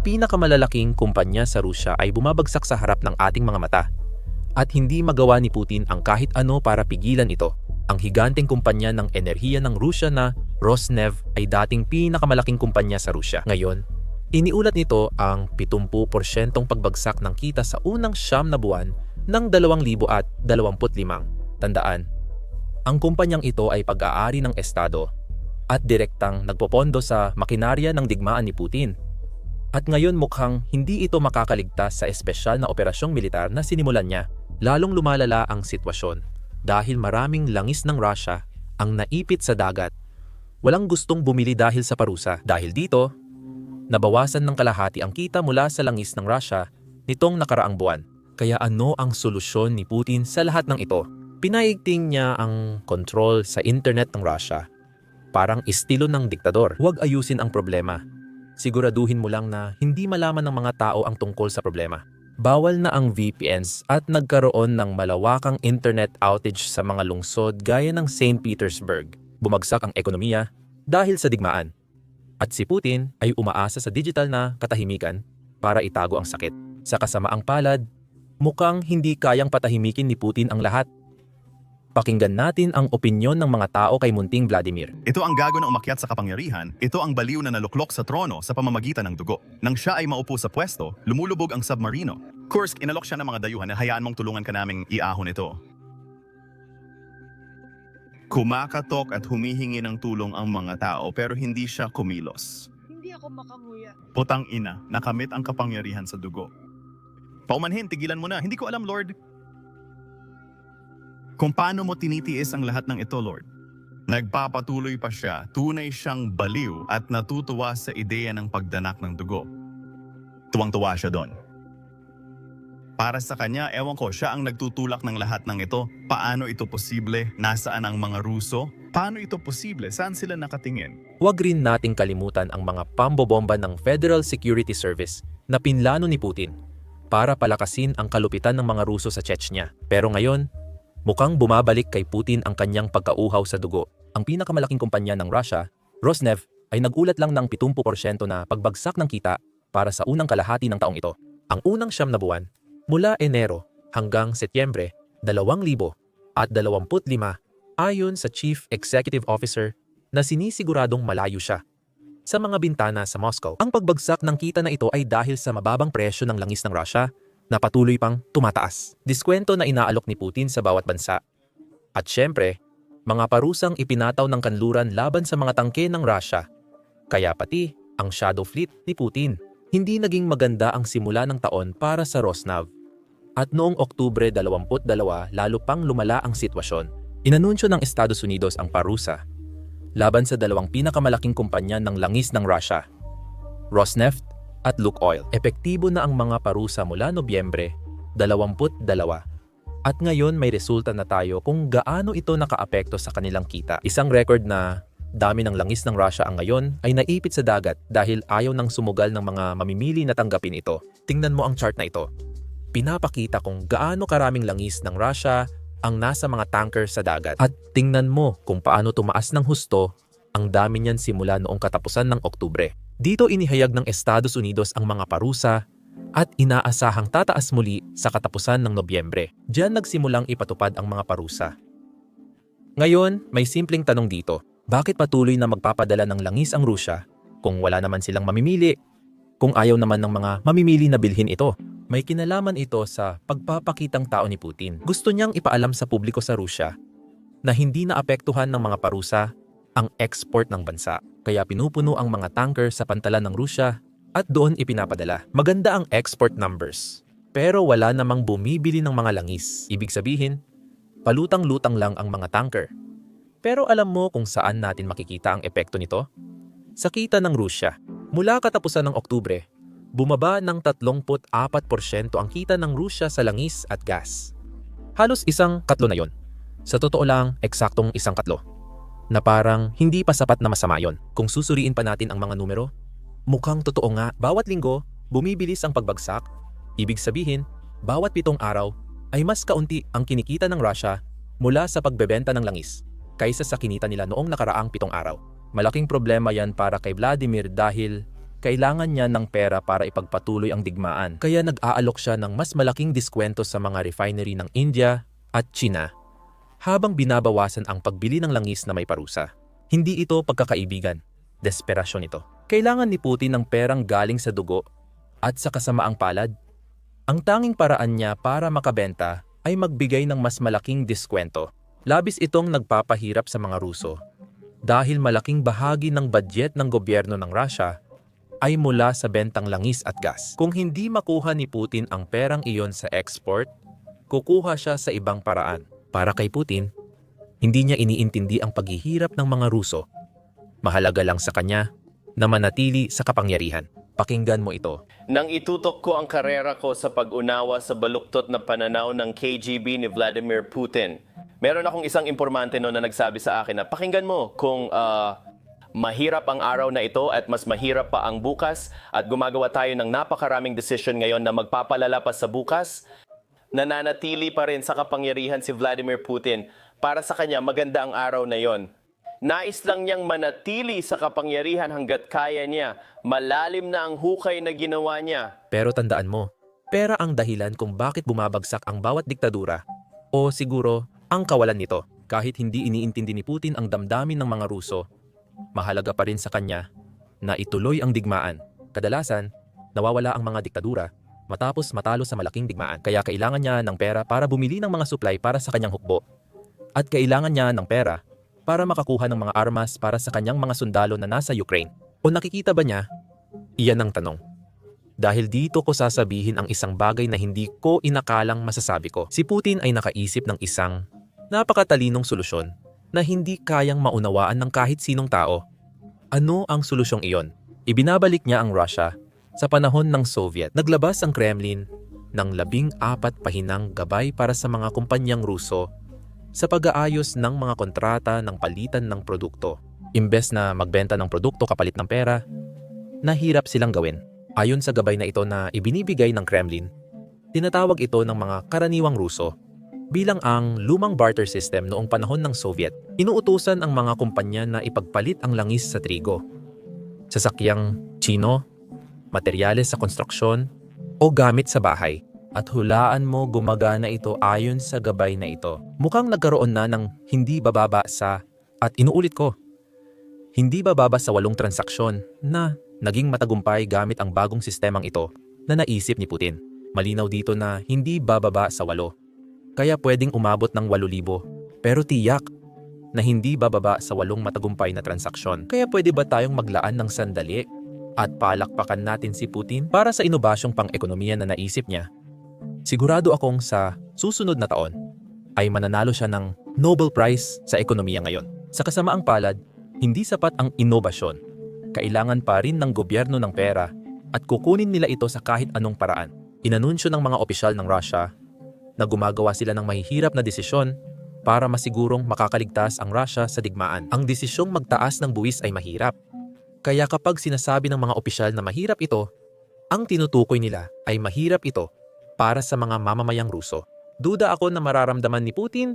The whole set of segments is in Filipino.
pinakamalalaking kumpanya sa Rusya ay bumabagsak sa harap ng ating mga mata. At hindi magawa ni Putin ang kahit ano para pigilan ito. Ang higanteng kumpanya ng enerhiya ng Rusya na Rosneft ay dating pinakamalaking kumpanya sa Rusya. Ngayon, iniulat nito ang 70% pagbagsak ng kita sa unang 9 na buwan ng 2025. Tandaan, ang kumpanyang ito ay pag-aari ng Estado at direktang nagpopondo sa makinarya ng digmaan ni Putin. At ngayon mukhang hindi ito makakaligtas sa espesyal na operasyong militar na sinimulan niya. Lalong lumalala ang sitwasyon dahil maraming langis ng Russia ang naipit sa dagat. Walang gustong bumili dahil sa parusa. Dahil dito, nabawasan ng kalahati ang kita mula sa langis ng Russia nitong nakaraang buwan. Kaya ano ang solusyon ni Putin sa lahat ng ito? Pinaigting niya ang control sa internet ng Russia. Parang estilo ng diktador. Huwag ayusin ang problema. Siguraduhin mo lang na hindi malaman ng mga tao ang tungkol sa problema. Bawal na ang VPNs at nagkaroon ng malawakang internet outage sa mga lungsod gaya ng St. Petersburg. Bumagsak ang ekonomiya dahil sa digmaan. At si Putin ay umaasa sa digital na katahimikan para itago ang sakit. Sa kasamaang palad, mukhang hindi kayang patahimikin ni Putin ang lahat. Pakinggan natin ang opinyon ng mga tao kay Munting Vladimir. Ito ang gago na umakyat sa kapangyarihan, ito ang baliw na naluklok sa trono sa pamamagitan ng dugo. Nang siya ay maupo sa pwesto, lumulubog ang submarino. Kursk, inalok siya ng mga dayuhan na hayaan mong tulungan ka naming iahon ito. Kumakatok at humihingi ng tulong ang mga tao pero hindi siya kumilos. Hindi ako makanguya. Putang ina, nakamit ang kapangyarihan sa dugo. Paumanhin, tigilan mo na. Hindi ko alam, Lord. Kung paano mo tinitiis ang lahat ng ito, Lord. Nagpapatuloy pa siya, tunay siyang baliw at natutuwa sa ideya ng pagdanak ng dugo. Tuwang-tuwa siya doon. Para sa kanya, ewan ko, siya ang nagtutulak ng lahat ng ito. Paano ito posible? Nasaan ang mga Ruso? Paano ito posible? Saan sila nakatingin? Huwag rin nating kalimutan ang mga pambobomba ng Federal Security Service na pinlano ni Putin para palakasin ang kalupitan ng mga Ruso sa Chechnya. Pero ngayon, mukhang bumabalik kay Putin ang kanyang pagkauhaw sa dugo. Ang pinakamalaking kumpanya ng Russia, Rosneft, ay nagulat lang ng 70% na pagbagsak ng kita para sa unang kalahati ng taong ito. Ang unang 9 na buwan, mula Enero hanggang Setyembre 2025 ayon sa Chief Executive Officer na sinisiguradong malayo siya sa mga bintana sa Moscow. Ang pagbagsak ng kita na ito ay dahil sa mababang presyo ng langis ng Russia na patuloy pang tumataas. Diskwento na inaalok ni Putin sa bawat bansa. At syempre, mga parusang ipinataw ng kanluran laban sa mga tangke ng Russia. Kaya pati ang Shadow Fleet ni Putin. Hindi naging maganda ang simula ng taon para sa Rosneft. At noong Oktubre 22, lalo pang lumala ang sitwasyon. Inanunsyo ng Estados Unidos ang parusa laban sa dalawang pinakamalaking kumpanya ng langis ng Russia, Rosneft at Lukoil. Epektibo na ang mga parusa mula Nobyembre 22. At ngayon may resulta na tayo kung gaano ito nakaapekto sa kanilang kita. Isang record na dami ng langis ng Russia ang ngayon ay naipit sa dagat dahil ayaw ng sumugal ng mga mamimili na tanggapin ito. Tingnan mo ang chart na ito. Pinapakita kung gaano karaming langis ng Russia ang nasa mga tanker sa dagat. At tingnan mo kung paano tumaas ng husto ang dami niyan simula noong katapusan ng Oktubre. Dito inihayag ng Estados Unidos ang mga parusa at inaasahang tataas muli sa katapusan ng Nobyembre. Diyan nagsimulang ipatupad ang mga parusa. Ngayon, may simpleng tanong dito. Bakit patuloy na magpapadala ng langis ang Rusya kung wala naman silang mamimili? Kung ayaw naman ng mga mamimili na bilhin ito? May kinalaman ito sa pagpapakitang tao ni Putin. Gusto niyang ipaalam sa publiko sa Rusya na hindi naapektuhan ng mga parusa ang export ng bansa. Kaya pinupuno ang mga tanker sa pantalan ng Rusya at doon ipinapadala. Maganda ang export numbers, pero wala namang bumibili ng mga langis. Ibig sabihin, palutang-lutang lang ang mga tanker. Pero alam mo kung saan natin makikita ang epekto nito? Sa kita ng Rusya. Mula katapusan ng Oktubre, bumaba ng 34% ang kita ng Rusya sa langis at gas. Halos isang katlo na yon. Sa totoo lang, eksaktong isang katlo. Na parang hindi pa sapat na masama yon. Kung susuriin pa natin ang mga numero, mukhang totoo nga. Bawat linggo, bumibilis ang pagbagsak. Ibig sabihin, bawat 7 araw ay mas kaunti ang kinikita ng Rusya mula sa pagbebenta ng langis kaysa sa kinita nila noong nakaraang 7 araw. Malaking problema yan para kay Vladimir dahil Kailangan niya ng pera para ipagpatuloy ang digmaan, kaya nag-aalok siya ng mas malaking diskwento sa mga refinery ng India at China, habang binabawasan ang pagbili ng langis na may parusa. Hindi ito pagkakaibigan, desperasyon ito. Kailangan ni Putin ng perang galing sa dugo at sa kasamaang palad. Ang tanging paraan niya para makabenta ay magbigay ng mas malaking diskwento. Labis itong nagpapahirap sa mga Ruso dahil malaking bahagi ng budget ng gobyerno ng Russia ay mula sa bentang langis at gas. Kung hindi makuha ni Putin ang perang iyon sa export, kukuha siya sa ibang paraan. Para kay Putin, hindi niya iniintindi ang paghihirap ng mga Ruso. Mahalaga lang sa kanya na manatili sa kapangyarihan. Pakinggan mo ito. Nang itutok ko ang karera ko sa pag-unawa sa baluktot na pananaw ng KGB ni Vladimir Putin, meron akong isang impormante noon na nagsabi sa akin na pakinggan mo kung mahirap ang araw na ito at mas mahirap pa ang bukas at gumagawa tayo ng napakaraming desisyon ngayon na magpapalala pa sa bukas, nananatili pa rin sa kapangyarihan si Vladimir Putin. Para sa kanya, maganda ang araw na yon. Nais lang niyang manatili sa kapangyarihan hanggat kaya niya. Malalim na ang hukay na ginawa niya. Pero tandaan mo, pera ang dahilan kung bakit bumabagsak ang bawat diktadura o siguro ang kawalan nito. Kahit hindi iniintindi ni Putin ang damdamin ng mga Ruso, mahalaga pa rin sa kanya na ituloy ang digmaan. Kadalasan, nawawala ang mga diktadura matapos matalo sa malaking digmaan. Kaya kailangan niya ng pera para bumili ng mga supply para sa kanyang hukbo. At kailangan niya ng pera para makakuha ng mga armas para sa kanyang mga sundalo na nasa Ukraine. O nakikita ba niya? Iyan ang tanong. Dahil dito ko sasabihin ang isang bagay na hindi ko inakalang masasabi ko. Si Putin ay nakaisip ng isang napakatalinong solusyon na hindi kayang maunawaan ng kahit sinong tao. Ano ang solusyong iyon? Ibinabalik niya ang Russia sa panahon ng Soviet. Naglabas ang Kremlin ng 14 pahinang gabay para sa mga kumpanyang Ruso sa pag-aayos ng mga kontrata ng palitan ng produkto. Imbes na magbenta ng produkto kapalit ng pera, nahirap silang gawin. Ayon sa gabay na ito na ibinibigay ng Kremlin, tinatawag ito ng mga karaniwang Ruso bilang ang lumang barter system noong panahon ng Soviet. Inuutusan ang mga kumpanya na ipagpalit ang langis sa trigo, sasakyang Chino, materyales sa konstruksyon, o gamit sa bahay. At hulaan mo gumagana ito ayon sa gabay na ito. Mukhang nagkaroon na ng hindi bababa sa, at inuulit ko, hindi bababa sa 8 transaksyon na naging matagumpay gamit ang bagong sistemang ito na naisip ni Putin. Malinaw dito na hindi bababa sa 8. Kaya pwedeng umabot ng 8,000. Pero tiyak na hindi bababa sa 8 matagumpay na transaksyon. Kaya pwede ba tayong maglaan ng sandali at palakpakan natin si Putin para sa inobasyong pang-ekonomiya na naisip niya? Sigurado akong sa susunod na taon ay mananalo siya ng Nobel Prize sa ekonomiya ngayon. Sa kasamaang palad, hindi sapat ang inobasyon. Kailangan pa rin ng gobyerno ng pera at kukunin nila ito sa kahit anong paraan. Inanunsyo ng mga opisyal ng Russia na gumagawa sila ng mahihirap na desisyon para masigurong makakaligtas ang Russia sa digmaan. Ang desisyong magtaas ng buwis ay mahirap. Kaya kapag sinasabi ng mga opisyal na mahirap ito, ang tinutukoy nila ay mahirap ito para sa mga mamamayang Ruso. Duda ako na mararamdaman ni Putin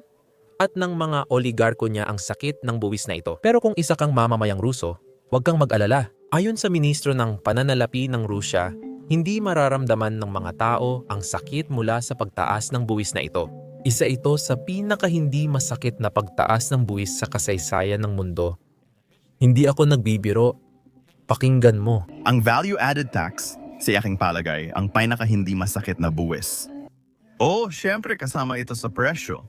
at ng mga oligarko niya ang sakit ng buwis na ito. Pero kung isa kang mamamayang Ruso, huwag kang mag-alala. Ayon sa ministro ng pananalapi ng Rusya, hindi mararamdaman ng mga tao ang sakit mula sa pagtaas ng buwis na ito. Isa ito sa pinaka-hindi masakit na pagtaas ng buwis sa kasaysayan ng mundo. Hindi ako nagbibiro. Pakinggan mo. Ang value-added tax, sa aking palagay, ang pinaka-hindi masakit na buwis. Syempre kasama ito sa presyo.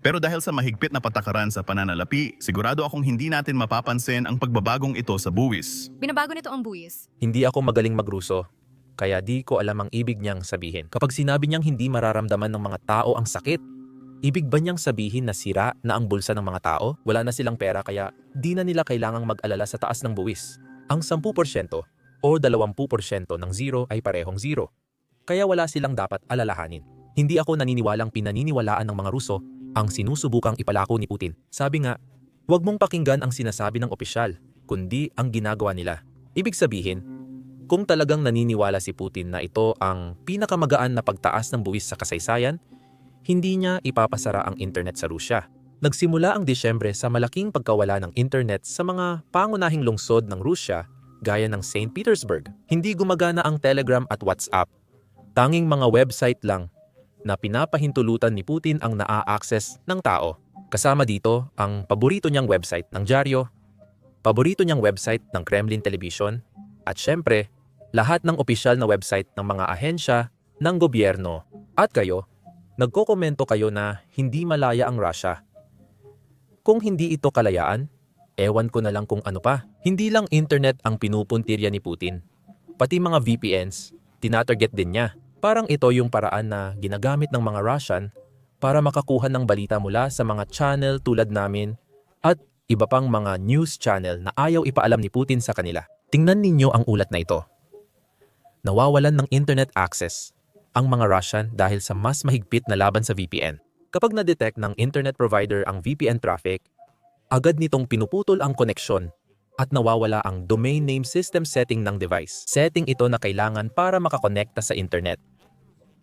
Pero dahil sa mahigpit na patakaran sa pananalapi, sigurado akong hindi natin mapapansin ang pagbabagong ito sa buwis. Binabago nito ang buwis. Hindi ako magaling magruso, kaya di ko alam ang ibig niyang sabihin. Kapag sinabi niyang hindi mararamdaman ng mga tao ang sakit, ibig ba niyang sabihin na sira na ang bulsa ng mga tao? Wala na silang pera kaya di na nila kailangang mag-alala sa taas ng buwis. Ang 10% o 20% ng zero ay parehong zero. Kaya wala silang dapat alalahanin. Hindi ako naniniwalang pinaniniwalaan ng mga Ruso ang sinusubukang ipalako ni Putin. Sabi nga, huwag mong pakinggan ang sinasabi ng opisyal, kundi ang ginagawa nila. Ibig sabihin, kung talagang naniniwala si Putin na ito ang pinakamagaan na pagtaas ng buwis sa kasaysayan, hindi niya ipapasara ang internet sa Rusya. Nagsimula ang Disyembre sa malaking pagkawala ng internet sa mga pangunahing lungsod ng Rusya gaya ng St. Petersburg. Hindi gumagana ang Telegram at WhatsApp. Tanging mga website lang na pinapahintulutan ni Putin ang naa-access ng tao. Kasama dito ang paborito niyang website ng dyaryo, paborito niyang website ng Kremlin Television, at syempre, lahat ng opisyal na website ng mga ahensya ng gobyerno. At kayo, nagkokomento kayo na hindi malaya ang Russia. Kung hindi ito kalayaan, ewan ko na lang kung ano pa. Hindi lang internet ang pinupuntirya ni Putin. Pati mga VPNs, tinatarget din niya. Parang ito yung paraan na ginagamit ng mga Russian para makakuha ng balita mula sa mga channel tulad namin at iba pang mga news channel na ayaw ipaalam ni Putin sa kanila. Tingnan ninyo ang ulat na ito. Nawawalan ng internet access ang mga Russian dahil sa mas mahigpit na laban sa VPN. Kapag na-detect ng internet provider ang VPN traffic, agad nitong pinuputol ang koneksyon at nawawala ang domain name system setting ng device. Setting ito na kailangan para makakonekta sa internet.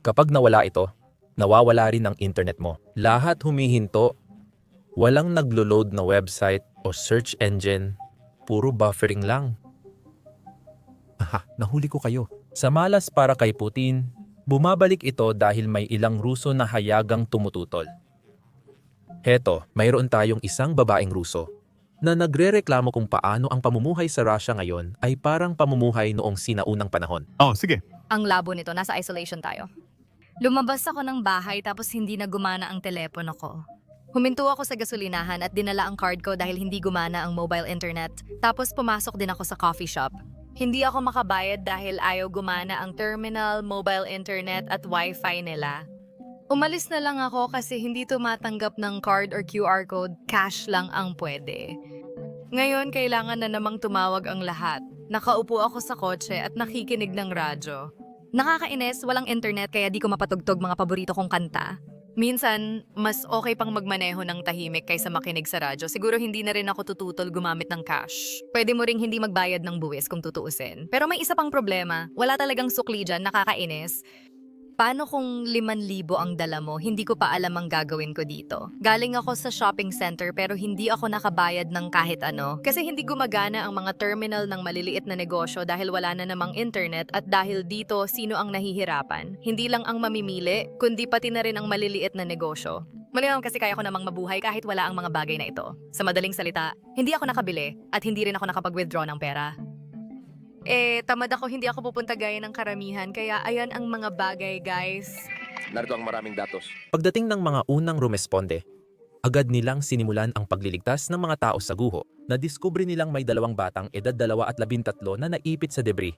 Kapag nawala ito, nawawala rin ang internet mo. Lahat humihinto, walang naglo-load na website o search engine, puro buffering lang. Aha, nahuli ko kayo. Sa malas para kay Putin, bumabalik ito dahil may ilang Ruso na hayagang tumututol. Heto, mayroon tayong isang babaeng Ruso na nagrereklamo kung paano ang pamumuhay sa Russia ngayon ay parang pamumuhay noong sinaunang panahon. Oh, sige. Ang labo nito, nasa isolation tayo. Lumabas ako ng bahay tapos hindi na gumana ang telepono ko. Huminto ako sa gasolinahan at dinala ang card ko dahil hindi gumana ang mobile internet. Tapos pumasok din ako sa coffee shop. Hindi ako makabayad dahil ayaw gumana ang terminal, mobile internet at wifi nila. Umalis na lang ako kasi hindi tumatanggap ng card or QR code, cash lang ang pwede. Ngayon, kailangan na namang tumawag ang lahat. Nakaupo ako sa kotse at nakikinig ng radyo. Nakakainis, walang internet kaya di ko mapatugtog mga paborito kong kanta. Minsan, mas okay pang magmaneho ng tahimik kaysa makinig sa radyo. Siguro hindi na rin ako tututol gumamit ng cash. Pwede mo ring hindi magbayad ng buwis kung tutuusin. Pero may isa pang problema. Wala talagang sukli dyan, nakakainis. Paano kung 5,000 ang dala mo? Hindi ko pa alam ang gagawin ko dito. Galing ako sa shopping center pero hindi ako nakabayad ng kahit ano. Kasi hindi gumagana ang mga terminal ng maliliit na negosyo dahil wala na namang internet at dahil dito sino ang nahihirapan. Hindi lang ang mamimili, kundi pati na rin ang maliliit na negosyo. Malinaw kasi kaya ko namang mabuhay kahit wala ang mga bagay na ito. Sa madaling salita, hindi ako nakabili at hindi rin ako nakapag-withdraw ng pera. Tamad ako, hindi ako pupunta gaya ng karamihan, kaya ayan ang mga bagay, guys. Narito ang maraming datos. Pagdating ng mga unang rumesponde, agad nilang sinimulan ang pagliligtas ng mga tao sa guho. Nadiskubre nilang may 2 batang edad 2 at 13 na naipit sa debris.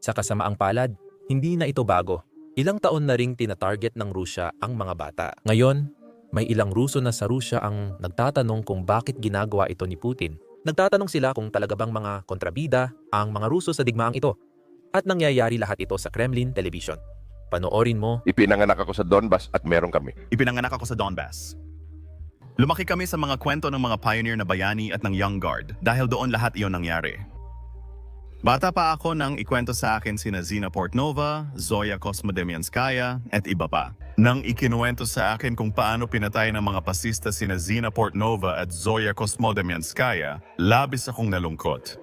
Sa kasamaang palad, hindi na ito bago. Ilang taon na ring tinatarget ng Rusya ang mga bata. Ngayon, may ilang Ruso na sa Rusya ang nagtatanong kung bakit ginagawa ito ni Putin. Nagtatanong sila kung talaga bang mga kontrabida ang mga Ruso sa digmaang ito. At nangyayari lahat ito sa Kremlin Television. Panoorin mo. Ipinanganak ako sa Donbas at meron kami. Ipinanganak ako sa Donbas. Lumaki kami sa mga kwento ng mga pioneer na bayani at ng Young Guard dahil doon lahat iyon nangyari. Bata pa ako nang ikwento sa akin sina Zina Portnova, Zoya Kosmodemyanskaya at iba pa. Nang ikinuwento sa akin kung paano pinatay ng mga pasista sina Zina Portnova at Zoya Kosmodemyanskaya, labis akong nalungkot.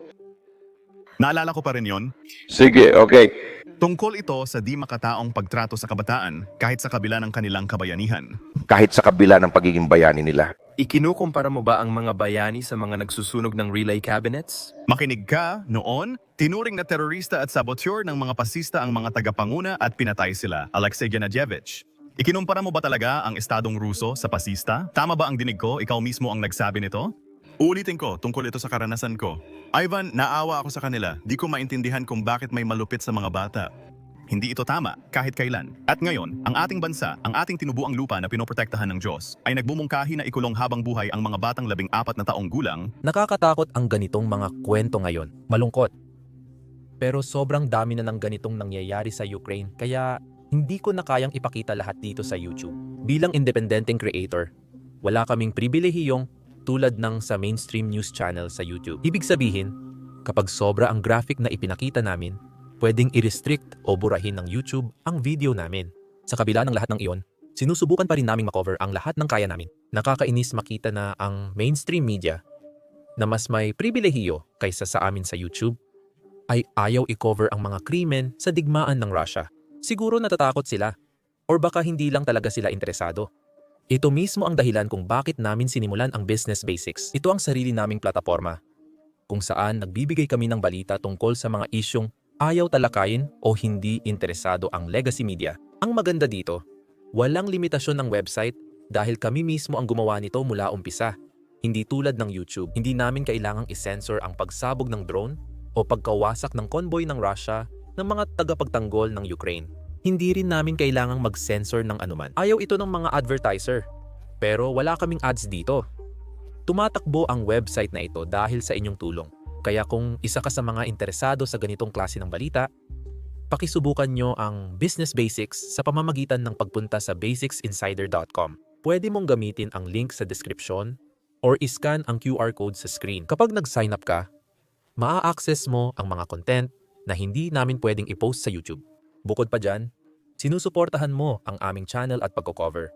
Naalala ko pa rin yon. Sige, okay. Tungkol ito sa di makataong pagtrato sa kabataan kahit sa kabila ng kanilang kabayanihan. Kahit sa kabila ng pagiging bayani nila. Ikinukumpara mo ba ang mga bayani sa mga nagsusunog ng relay cabinets? Makinig ka, noon, tinuring na terorista at saboteur ng mga pasista ang mga tagapanguna at pinatay sila, Alexei Gennadievich. Ikinumpara mo ba talaga ang Estadong Ruso sa pasista? Tama ba ang dinig ko? Ikaw mismo ang nagsabi nito? Ulitin ko tungkol ito sa karanasan ko. Ivan, naawa ako sa kanila. Di ko maintindihan kung bakit may malupit sa mga bata. Hindi ito tama, kahit kailan. At ngayon, ang ating bansa, ang ating tinubuang lupa na pinoprotektahan ng Diyos, ay nagbumungkahi na ikulong habang buhay ang mga batang 14 na taong gulang. Nakakatakot ang ganitong mga kwento ngayon. Malungkot. Pero sobrang dami na ng ganitong nangyayari sa Ukraine kaya hindi ko na kayang ipakita lahat dito sa YouTube. Bilang independenteng creator, wala kaming pribilehiyong tulad ng sa mainstream news channel sa YouTube. Ibig sabihin, kapag sobra ang graphic na ipinakita namin, pwedeng i-restrict o burahin ng YouTube ang video namin. Sa kabila ng lahat ng iyon, sinusubukan pa rin naming makover ang lahat ng kaya namin. Nakakainis makita na ang mainstream media na mas may pribilehiyo kaysa sa amin sa YouTube ay ayaw i-cover ang mga krimen sa digmaan ng Russia. Siguro natatakot sila. Or baka hindi lang talaga sila interesado. Ito mismo ang dahilan kung bakit namin sinimulan ang Business Basics. Ito ang sarili naming plataforma kung saan nagbibigay kami ng balita tungkol sa mga isyong ayaw talakayin o hindi interesado ang legacy media. Ang maganda dito, walang limitasyon ng website dahil kami mismo ang gumawa nito mula umpisa. Hindi tulad ng YouTube, hindi namin kailangang isensor ang pagsabog ng drone o pagkawasak ng convoy ng Russia ng mga tagapagtanggol ng Ukraine. Hindi rin namin kailangang mag-censor ng anuman. Ayaw ito ng mga advertiser. Pero wala kaming ads dito. Tumatakbo ang website na ito dahil sa inyong tulong. Kaya kung isa ka sa mga interesado sa ganitong klase ng balita, pakisubukan nyo ang Business Basics sa pamamagitan ng pagpunta sa basicsinsider.com. Pwede mong gamitin ang link sa description or iscan ang QR code sa screen. Kapag nag-sign up ka, maa-access mo ang mga content na hindi namin pwedeng i-post sa YouTube. Bukod pa dyan, sinusuportahan mo ang aming channel at pagko-cover.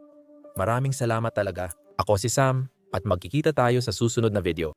Maraming salamat talaga. Ako si Sam at magkikita tayo sa susunod na video.